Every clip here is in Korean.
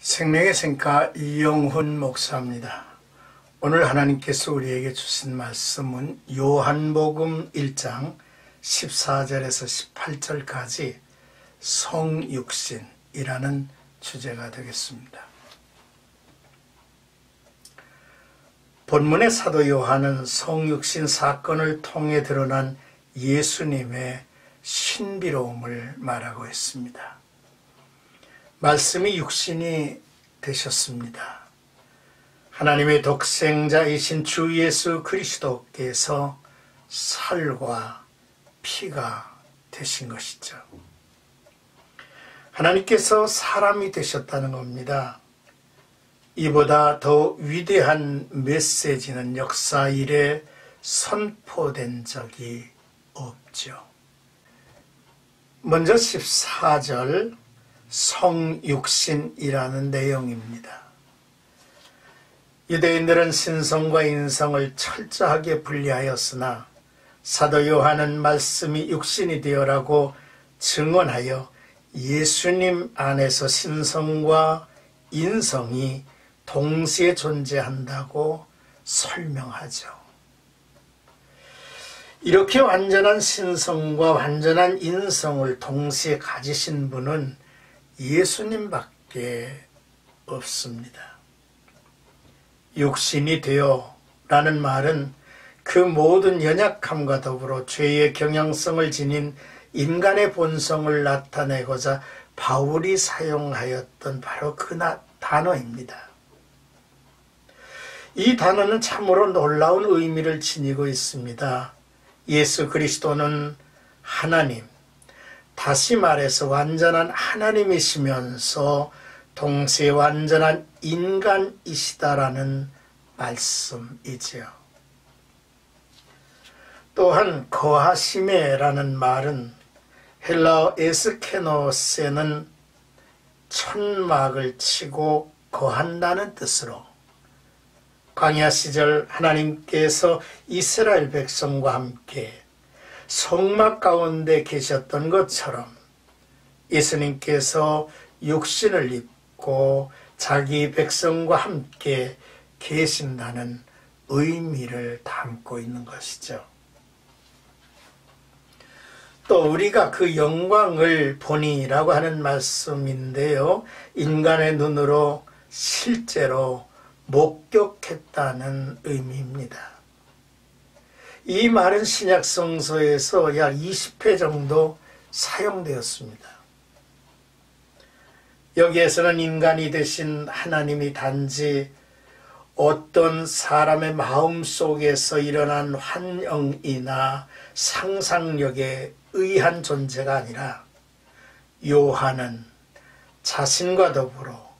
생명의 생가 이영훈 목사입니다. 오늘 하나님께서 우리에게 주신 말씀은 요한복음 1장 14절에서 18절까지 성육신이라는 주제가 되겠습니다. 본문의 사도 요한은 성육신 사건을 통해 드러난 예수님의 신비로움을 말하고 있습니다. 말씀이 육신이 되셨습니다. 하나님의 독생자이신 주 예수 그리스도께서 살과 피가 되신 것이죠. 하나님께서 사람이 되셨다는 겁니다. 이보다 더 위대한 메시지는 역사 이래 선포된 적이 없죠. 먼저 14절 성육신이라는 내용입니다. 유대인들은 신성과 인성을 철저하게 분리하였으나 사도 요한은 말씀이 육신이 되어라고 증언하여 예수님 안에서 신성과 인성이 동시에 존재한다고 설명하죠. 이렇게 완전한 신성과 완전한 인성을 동시에 가지신 분은 예수님밖에 없습니다. 육신이 되어 라는 말은 그 모든 연약함과 더불어 죄의 경향성을 지닌 인간의 본성을 나타내고자 바울이 사용하였던 바로 그 단어입니다. 이 단어는 참으로 놀라운 의미를 지니고 있습니다. 예수 그리스도는 하나님, 다시 말해서 완전한 하나님이시면서 동시에 완전한 인간이시다라는 말씀이지요. 또한 거하시메라는 말은 헬라어 에스케노세는 천막을 치고 거한다는 뜻으로 광야 시절 하나님께서 이스라엘 백성과 함께 성막 가운데 계셨던 것처럼 예수님께서 육신을 입고 자기 백성과 함께 계신다는 의미를 담고 있는 것이죠. 또 우리가 그 영광을 보니라고 하는 말씀인데요. 인간의 눈으로 실제로 목격했다는 의미입니다. 이 말은 신약 성서에서 약 20회 정도 사용되었습니다. 여기에서는 인간이 되신 하나님이 단지 어떤 사람의 마음 속에서 일어난 환영이나 상상력에 의한 존재가 아니라 요한은 자신과 더불어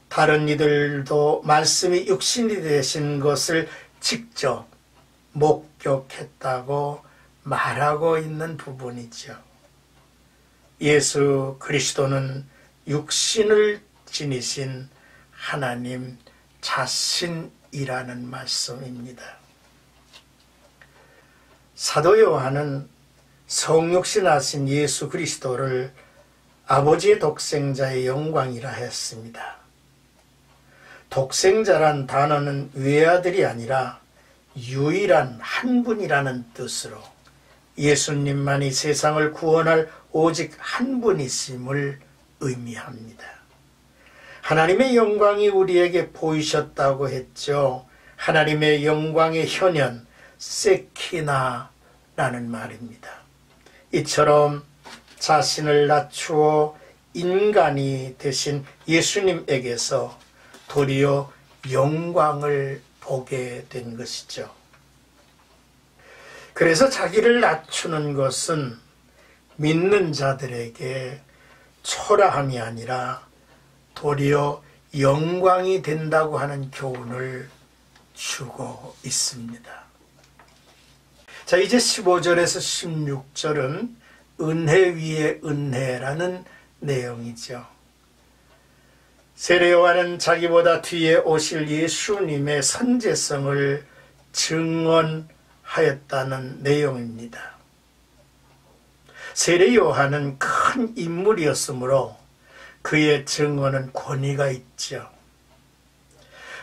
다른 이들도 말씀이 육신이 되신 것을 직접 목격했다고 말하고 있는 부분이죠. 예수 그리스도는 육신을 지니신 하나님 자신이라는 말씀입니다. 사도 요한은 성육신하신 예수 그리스도를 아버지의 독생자의 영광이라 했습니다. 독생자란 단어는 외아들이 아니라 유일한 한 분이라는 뜻으로 예수님만이 세상을 구원할 오직 한 분이심을 의미합니다. 하나님의 영광이 우리에게 보이셨다고 했죠. 하나님의 영광의 현현, 세키나라는 말입니다. 이처럼 자신을 낮추어 인간이 되신 예수님에게서 도리어 영광을 보게 된 것이죠. 그래서 자기를 낮추는 것은 믿는 자들에게 초라함이 아니라 도리어 영광이 된다고 하는 교훈을 주고 있습니다. 자, 이제 15절에서 16절은 은혜 위에 은혜라는 내용이죠. 세례 요한은 자기보다 뒤에 오실 예수님의 선제성을 증언하였다는 내용입니다. 세례 요한은 큰 인물이었으므로 그의 증언은 권위가 있죠.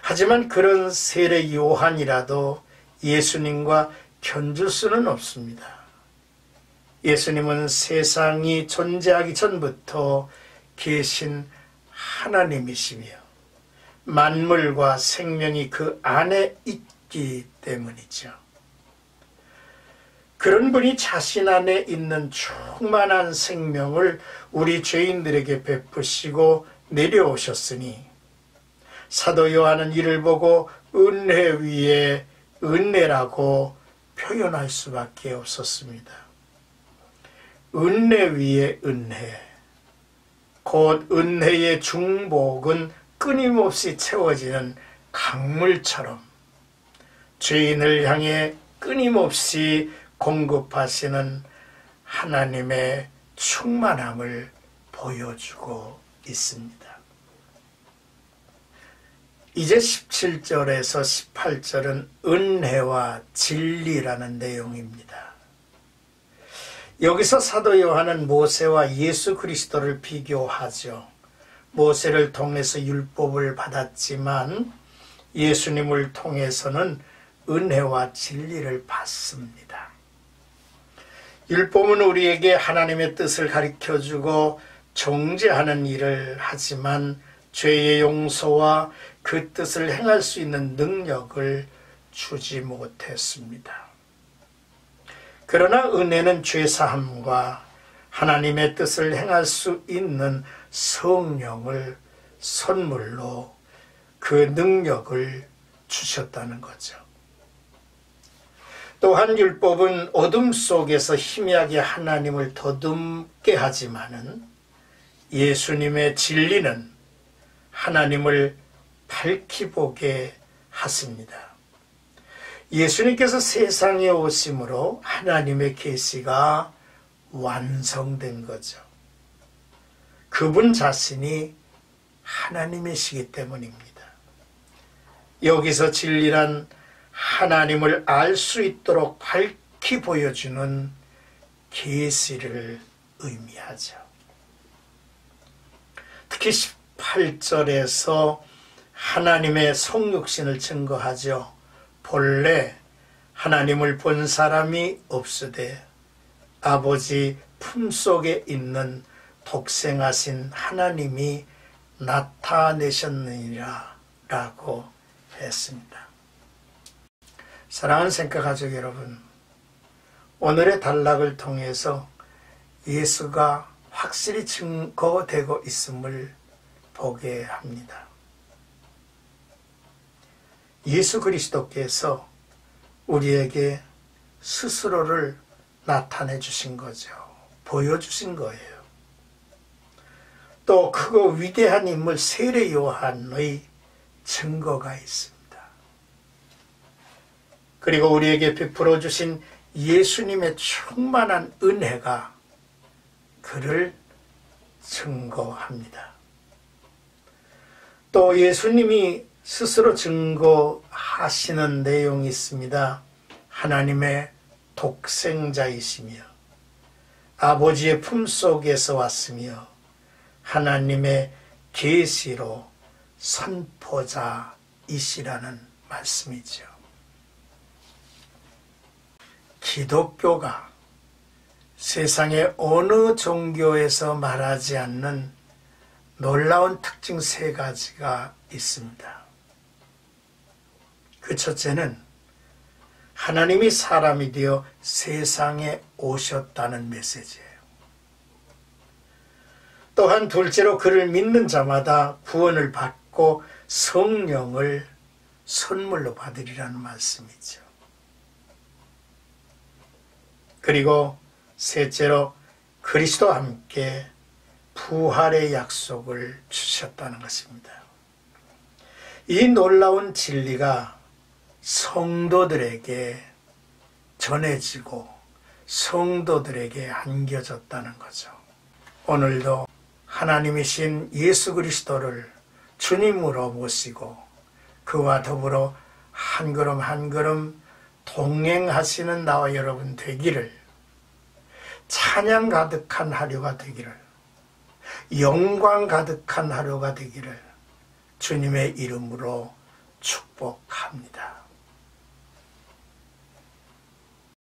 하지만 그런 세례 요한이라도 예수님과 견줄 수는 없습니다. 예수님은 세상이 존재하기 전부터 계신 하나님이시며 만물과 생명이 그 안에 있기 때문이죠. 그런 분이 자신 안에 있는 충만한 생명을 우리 죄인들에게 베푸시고 내려오셨으니 사도 요한은 이를 보고 은혜 위에 은혜라고 표현할 수밖에 없었습니다. 은혜 위에 은혜, 곧 은혜의 중복은 끊임없이 채워지는 강물처럼 죄인을 향해 끊임없이 공급하시는 하나님의 충만함을 보여주고 있습니다. 이제 17절에서 18절은 은혜와 진리라는 내용입니다. 여기서 사도 요한은 모세와 예수 그리스도를 비교하죠. 모세를 통해서 율법을 받았지만 예수님을 통해서는 은혜와 진리를 받습니다. 율법은 우리에게 하나님의 뜻을 가르쳐주고 정죄하는 일을 하지만 죄의 용서와 그 뜻을 행할 수 있는 능력을 주지 못했습니다. 그러나 은혜는 죄사함과 하나님의 뜻을 행할 수 있는 성령을 선물로 그 능력을 주셨다는 거죠. 또한 율법은 어둠 속에서 희미하게 하나님을 더듬게 하지만은 예수님의 진리는 하나님을 밝히 보게 하십니다. 예수님께서 세상에 오심으로 하나님의 계시가 완성된 거죠. 그분 자신이 하나님이시기 때문입니다. 여기서 진리란 하나님을 알 수 있도록 밝히 보여주는 계시를 의미하죠. 특히 18절에서 하나님의 성육신을 증거하죠. 본래 하나님을 본 사람이 없으되 아버지 품속에 있는 독생하신 하나님이 나타내셨느니라 라고 했습니다. 사랑하는 생각가족 여러분, 오늘의 단락을 통해서 예수가 확실히 증거되고 있음을 보게 합니다. 예수 그리스도께서 우리에게 스스로를 나타내 주신 거죠. 보여주신 거예요. 또 크고 위대한 인물 세례 요한의 증거가 있습니다. 그리고 우리에게 베풀어 주신 예수님의 충만한 은혜가 그를 증거합니다. 또 예수님이 스스로 증거하시는 내용이 있습니다. 하나님의 독생자이시며 아버지의 품속에서 왔으며 하나님의 계시로 선포자이시라는 말씀이죠. 기독교가 세상의 어느 종교에서 말하지 않는 놀라운 특징 3가지가 있습니다. 그 첫째는 하나님이 사람이 되어 세상에 오셨다는 메시지예요. 또한 둘째로 그를 믿는 자마다 구원을 받고 성령을 선물로 받으리라는 말씀이죠. 그리고 셋째로 그리스도와 함께 부활의 약속을 주셨다는 것입니다. 이 놀라운 진리가 성도들에게 전해지고 성도들에게 안겨졌다는 거죠. 오늘도 하나님이신 예수 그리스도를 주님으로 모시고 그와 더불어 한 걸음 한 걸음 동행하시는 나와 여러분 되기를, 찬양 가득한 하루가 되기를, 영광 가득한 하루가 되기를 주님의 이름으로 축복합니다.